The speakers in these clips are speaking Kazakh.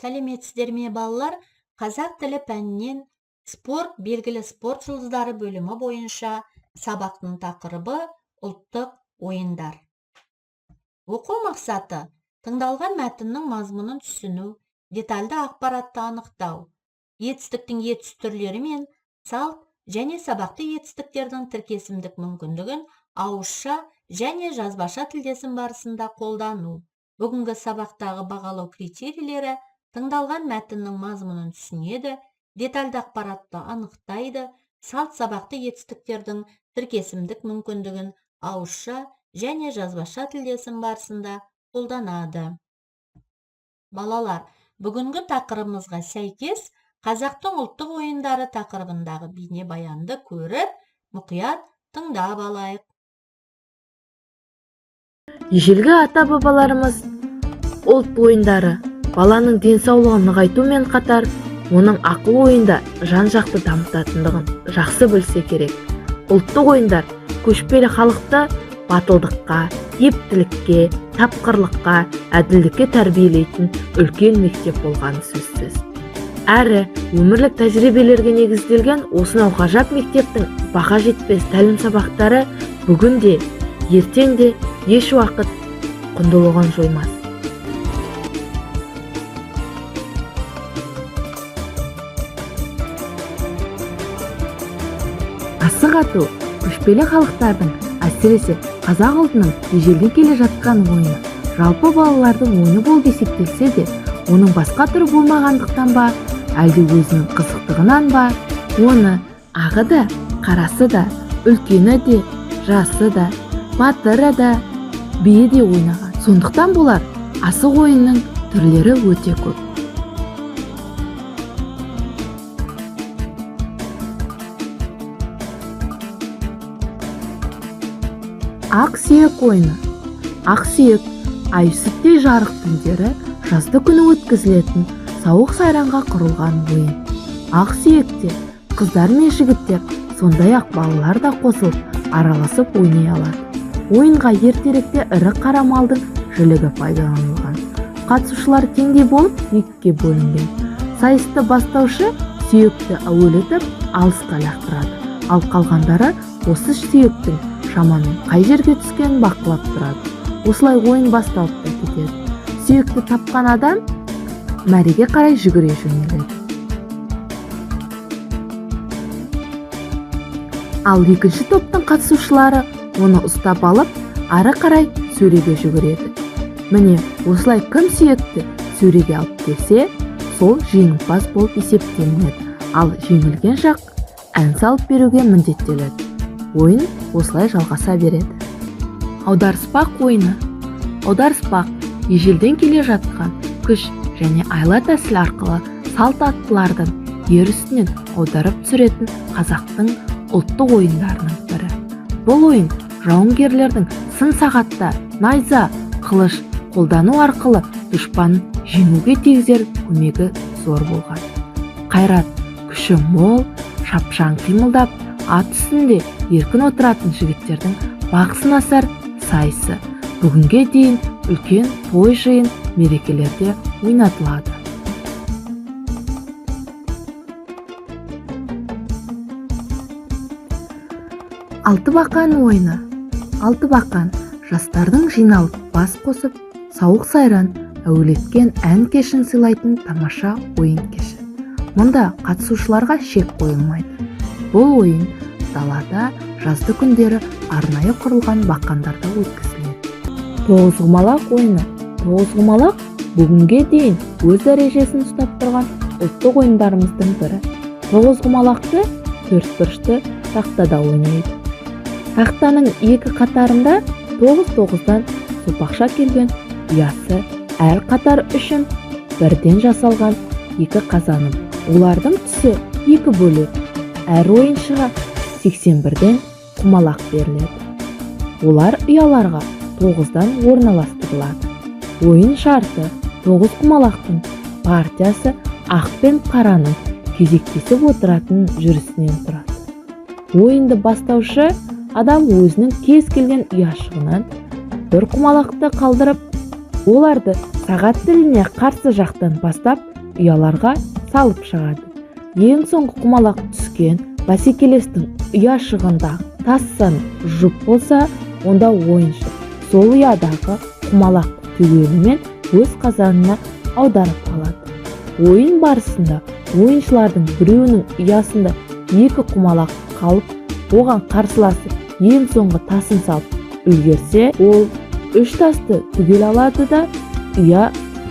Сәлеметсіздер ме балалар? Қазақ тілі пәнінен спорт, белгілі спорт жұлдыздары бөлімі бойынша сабақтың тақырыбы ұлттық ойындар. Оқу мақсаты: тыңдалған мәтіннің мазмұнын түсіну, детальды ақпаратты анықтау, етістіктің етіс түрлері мен салт және сабақты етістіктердің тіркесімдік мүмкіндігін ауызша және жазбаша тілдесім барысында қолдану. Бүгінгі сабақтағы бағалау критерийлері: тыңдалған мәтіннің мазмұнын түсінеді, детальды ақпаратты анықтайды, салт сабақты етістіктердің тіркесімдік мүмкіндігін ауызша және жазбаша тілдесім барысында қолданады. Балалар, бүгінгі тақырыбымызға сәйкес қазақтың ұлттық ойындары тақырыбындағы бейнебаянды көріп, мұқият тыңдап алайық. Ежелгі ата-бабаларымыз ұлт ойындары баланың денсаулығын нығайтумен қатар, оның ақыл ойында жан-жақты дамытатындығын жақсы білсе керек. Ұлттық ойындар көшпелі халықты батылдыққа, ептілікке, тапқырлыққа, әділдікке тәрбиелейтін үлкен мектеп болғаны сөзсіз. Әрі өмірлік тәжірибелерге негізделген осынау ғажап мектептің баға жетпес тәлім сабақтары бүгін де, ертең де еш уақыт құндылығын жоймас. Асық ату көшпелі халықтардың, әсіресе қазақ ұлтының ежелден келе жатқан ойыны. Жалпы балалардың ойыны болып есептелсе де, оның басқа түрі болмағандықтан ба, әлде өзінің қызықтығынан ба, оны ағы да, қарасы да, үлкені де, жасы да, батыры да, биі де ойнаған. Сондықтан болар асық ойынның түрлері өте көп. Ақ сүйек ойыны. Ақ сүйек ай сүттей жарық түндері жазды күні өткізілетін сауық сайранға құрылған ойын. Ақ сүйекте қыздар мен жігіттер, сондай-ақ балалар да қосылып араласып ойнай алады. Ойынға ертеректе ірі қара малдың жілігі пайдаланылған. Қатысушылар теңдей болып екіге бөлінген. Сайысты бастаушы сүйекті әуелетіп алысқа лақтырады, ал қалғандары осы сүйектің шамамен қай жерге түскенін бақылап тұрады. Осылай ойын басталып та кетеді. Сүйекті тапқан адам мәреге қарай жүгіре жөнеледі. Ал екінші топтың қатысушылары оны ұстап алып, ары қарай сөреге жүгіреді. Міне, осылай кім сүйекті сөреге алып келсе, сол жеңімпаз болып есептелінеді. Ал жеңілген жақ ән салып беруге міндеттеледі. Ойын осылай жалғаса береді. Аударыспақ ойыны. Аударыспақ ежелден келе жатқан күш және айла тәсіл арқылы салт аттылардың ер үстінен аударып түсіретін қазақтың ұлттық ойындарының бірі. Бұл ойын жауынгерлердің сын сағатта найза, қылыш қолдану арқылы дұшпанын жеңуге тигізер көмегі зор болған. Қайрат, күші мол, шапшаң қимылдап, ат үстінде еркін отыратын жігіттердің бақ сынасар сайысы бүгінге дейін үлкен той жиын мерекелерде ойнатылады. Алты бақан ойыны. Алты бақан жастардың жиналып бас қосып, сауық сайран әуелеткен ән кешін сыйлайтын тамаша ойын кеші. Мұнда қатысушыларға шек қойылмайды. Бұл ойын далада жазды күндері арнайы құрылған бақандарда өткізіледі. Тоғызқұмалақ ойыны. Тоғызқұмалақ бүгінге дейін өз дәрежесін ұстап тұрған ұлттық ойындарымыздың бірі. Тоғызқұмалақты төртбұрышты тақтада ойнайды. Тақтаның екі қатарында 9-9-дан сопақша келген ұясы, әр қатар үшін бірден жасалған екі қазаны. Олардың түсі екі бөлек. Әр ойыншыға 81-ден құмалақ беріледі. Олар ұяларға 9-дан орналастырылады. Ойын шарты 9 құмалақтың партиясы ақ пен қараның кезектесіп отыратын жүрісінен тұрады. Ойынды бастаушы адам өзінің кез келген ұяшығынан бір құмалақты қалдырып, оларды сағат тіліне қарсы жақтан бастап ұяларға салып шығады. Ең соңғы құмалақ түскен бәсекелестің ұя шығындағы тас саны жұп болса, онда ойыншы сол ұядағы құмалақты түгелімен өз қазанына аударып алады. Ойын барысында ойыншылардың біреуінің ұясында екі құмалақ қалып, оған қарсыласы ең соңғы тасын салып үлгерсе, ол 3 тасты түгел алады да ұя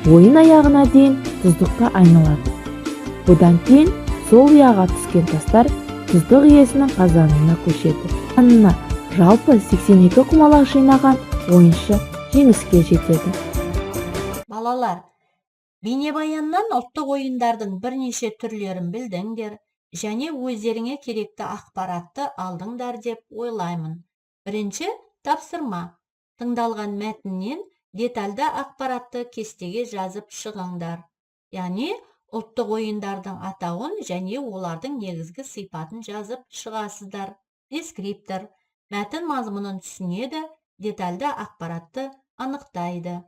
ойын аяғына дейін тұздыққа айналады. Бұдан кейін сол ұяға түскен тастар тұздық иесінің қазанына көшеді. Қазанына жалпы 82 құмалақ жинаған ойыншы жеңіске жетеді. Балалар, бейнебаяннан ұлттық ойындардың бірнеше түрлерін білдіңдер және өздеріңе керекті ақпаратты алдыңдар деп ойлаймын. Бірінші тапсырма. Тыңдалған мәтіннен детальды ақпаратты кестеге жазып шығыңдар. Яғни, ұлттық ойындардың атауын және олардың негізгі сипатын жазып шығасыздар. Дескриптор. Мәтін мазмұнын түсінеді, детальды ақпаратты анықтайды.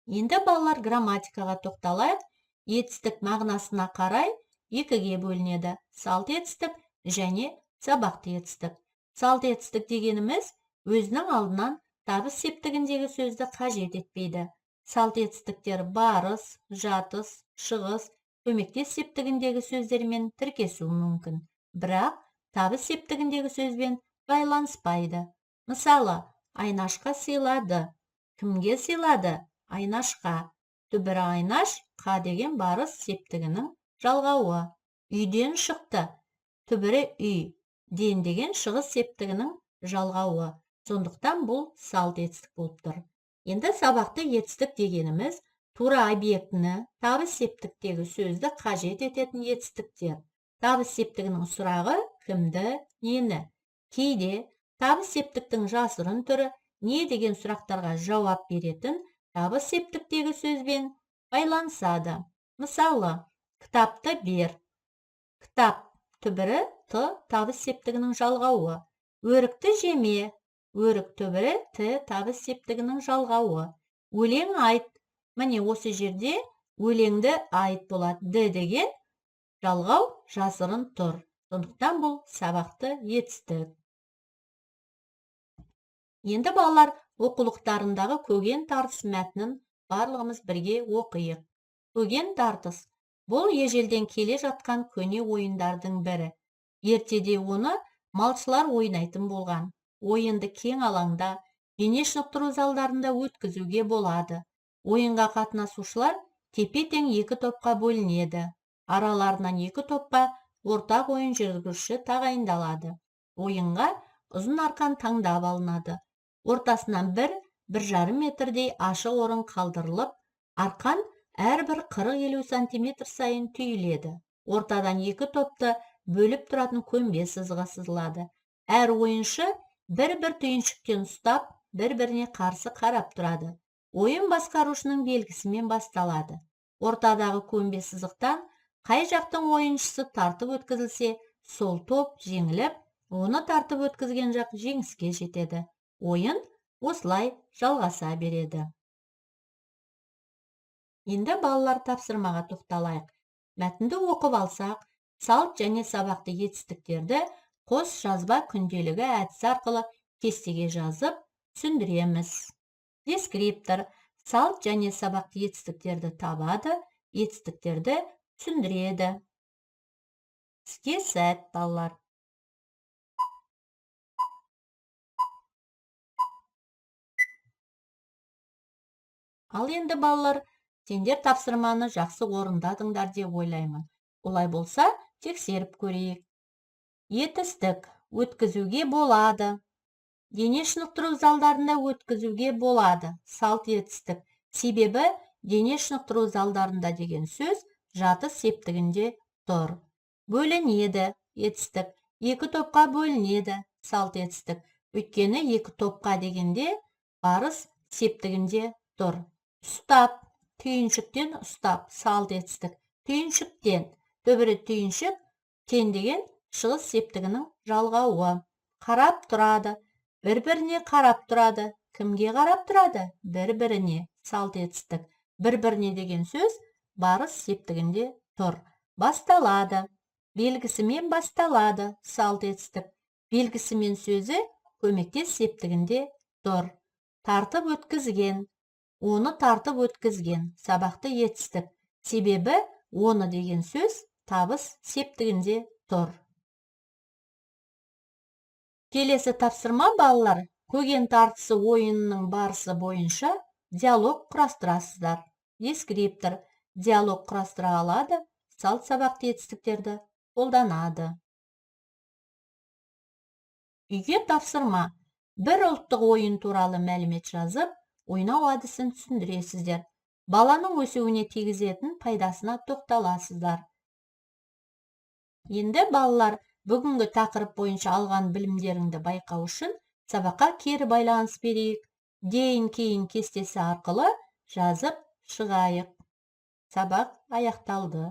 Енді балалар грамматикаға тоқталайық. Етістік мағынасына қарай екіге бөлінеді. Салт етістік және сабақты етістік. Салт етістік дегеніміз өзінің алдынан табыс септігіндегі сөзді қажет етпейді. Салт етістіктер барыс, жатыс, шығыс, көмектес септігіндегі сөздермен тіркесуі мүмкін. Бірақ табыс септігіндегі сөзбен байланыспайды. Мысалы, Айнашқа сыйлады. Кімге сыйлады? Айнашқа. Түбірі Айнаш, қа деген барыс септігінің жалғауы. Үйден шықты. Түбірі үй. Ден деген шығыс септігінің жалғауы. Сондықтан бұл салт етістік болып тұр. Енді сабақты етістік дегеніміз тура объектіні, табыс септіктегі сөзді қажет ететін етістіктер. Табыс септігінің сұрағы кімді, нені. Кейде табыс септіктің жасырын түрі не деген сұрақтарға жауап беретін табыс септіктегі сөзбен байланысады. Мысалы, кітапты бер. Кітап түбірі т табыс септігінің жалғауы. Өрікті жеме. Өрік түбірі т табыс септігінің жалғауы. Өлең айт. Міне осы жерде өлеңді айт болады. Д деген жалғау жасырын тұр. Сондықтан бұл сабақты етістік. Енді балалар оқулықтарындағы көген тартыс мәтінін барлығымыз бірге оқиық. Көген тартыс. Бұл ежелден келе жатқан көне ойындардың бірі. Ертеде оны малшылар ойнайтын болған. Ойынды кең алаңда, дене шынықтыру залдарында өткізуге болады. Ойынға қатынасушылар тепе-тең екі топқа бөлінеді. Араларынан екі топқа ортақ ойын жүргізуші тағайындалады. Ойынға ұзын арқан таңдап алынады. Ортасынан 1-1,5 метрдей ашық орын қалдырылып, арқан әрбір 40-50 сантиметр сайын түйіледі. Ортадан екі топты бөліп тұратын көмбе сызығы сызылады. Әр ойыншы бір-бір түйіншіктен ұстап, бір-біріне қарсы қарап тұрады. Ойын басқарушының белгісімен басталады. Ортадағы көмбе сызықтан қай жақтың ойыншысы тартып өткізілсе, сол топ жеңіліп, оны тартып өткізген жақ жеңіске жетеді. Ойын осылай жалғаса береді. Енді балалар тапсырмаға тоқталайық. Мәтінді оқып алсақ, салт және сабақты етістіктерді қос жазба күнделігі әдісі арқылы кестеге жазып түсіндіреміз. Дескриптор салт және сабақты етістіктерді табады, етістіктерді түсіндіреді. Іске сәт, балалар. Ал енді балалар, сендер тапсырманы жақсы орындадыңдар деп ойлаймын. Олай болса, тексеріп көрейік. Етістік өткізуге болады. Дене шынықтыру залдарында өткізуге болады. Салт етістік. Себебі дене шынықтыру залдарында деген сөз жатыс септігінде тұр. Бөлінеді етістік. Екі топқа бөлінеді салт етістік. Өйткені екі топқа дегенде барыс септігінде тұр. Ұстап, түйіншіктен ұстап, салт етістік. Түйіншіктен, түбірі түйіншік, тен деген шығыс септігінің жалғауы. Қарап тұрады, бір-біріне қарап тұрады. Кімге қарап тұрады? Бір-біріне, салт етістік. Бір-біріне деген сөз барыс септігінде тұр. Басталады. Белгісімен басталады. Салт етістік. Белгісімен сөзі көмектес септігінде тұр. Тартып өткізген. Оны тартып өткізген. Сабақты етістік. Себебі оны деген сөз табыс септігінде тұр. Келесі тапсырма балалар. Көген тартысы ойынының барысы бойынша диалог құрастырасыздар. Дескриптор. Диалог құрастыра алады. Салт сабақты етістіктерді қолданады. Үйге тапсырма. Бір ұлттық ойын туралы мәлімет жазып, ойнау әдісін түсіндіресіздер. Баланың өсуіне тигізетін пайдасына тоқталасыздар. Енді балалар бүгінгі тақырып бойынша алған білімдеріңді байқау үшін сабаққа кері байланыс берейік. Дейін кейін кестесі арқылы жазып шығайық. Сабақ аяқталды.